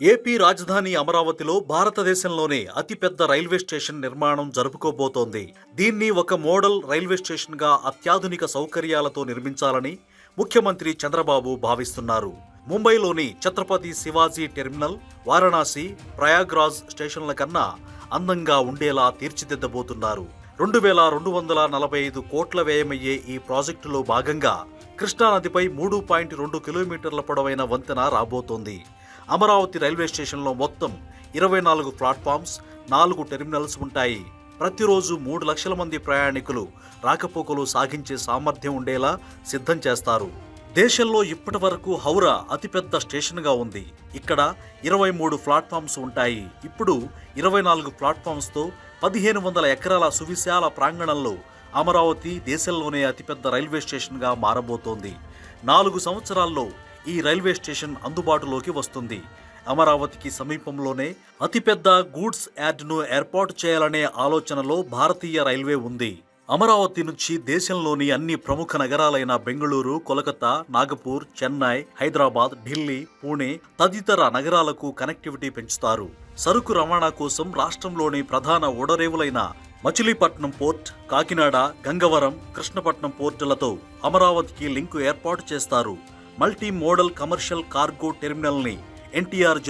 AP రాజధాని అమరావతిలో భారతదేశంలోనే అతిపెద్ద రైల్వే స్టేషన్ నిర్మాణం జరుపుకోబోతోంది. దీన్ని ఒక మోడల్ రైల్వే స్టేషన్గా అత్యాధునిక సౌకర్యాలతో నిర్మించాలని ముఖ్యమంత్రి చంద్రబాబు భావిస్తున్నారు. ముంబైలోని ఛత్రపతి శివాజీ టెర్మినల్, వారణాసి, ప్రయాగ్రాజ్ స్టేషన్ల కన్నా అందంగా ఉండేలా తీర్చిదిద్దబోతున్నారు. 2245 కోట్ల వ్యయమయ్యే ఈ ప్రాజెక్టులో భాగంగా కృష్ణానదిపై 3.2 కిలోమీటర్ల పొడవైన వంతెన రాబోతోంది. అమరావతి రైల్వే స్టేషన్లో మొత్తం 24 ప్లాట్ఫామ్స్, 4 టెర్మినల్స్ ఉంటాయి. ప్రతిరోజు 3 లక్షల మంది ప్రయాణికులు రాకపోకలు సాగించే సామర్థ్యం ఉండేలా సిద్ధం చేస్తారు. దేశంలో ఇప్పటి వరకు హౌరా అతిపెద్ద స్టేషన్గా ఉంది. ఇక్కడ 23 ప్లాట్ఫామ్స్ ఉంటాయి. ఇప్పుడు 24 ప్లాట్ఫామ్స్తో 1500 ఎకరాల సువిశాల ప్రాంగణంలో అమరావతి దేశంలోనే అతిపెద్ద రైల్వే స్టేషన్గా మారబోతోంది. 4 సంవత్సరాల్లో ఈ రైల్వే స్టేషన్ అందుబాటులోకి వస్తుంది. అమరావతికి సమీపంలోనే అతిపెద్ద గూడ్స్ యార్డ్ను ఏర్పాటు చేయాలనే ఆలోచనలో భారతీయ రైల్వే ఉంది. అమరావతి నుంచి దేశంలోని అన్ని ప్రముఖ నగరాలైన బెంగళూరు, కోలకతా, నాగపూర్, చెన్నై, హైదరాబాద్, ఢిల్లీ, పూణే తదితర నగరాలకు కనెక్టివిటీ పెంచుతారు. సరుకు రవాణా కోసం రాష్ట్రంలోని ప్రధాన ఓడరేవులైన మచిలీపట్నం పోర్ట్, కాకినాడ, గంగవరం, కృష్ణపట్నం పోర్టులతో అమరావతికి లింకు ఏర్పాటు చేస్తారు. మల్టీ మోడల్ కమర్షియల్ కార్గో టెర్మినల్ని ఎన్టీఆర్ జిల్లా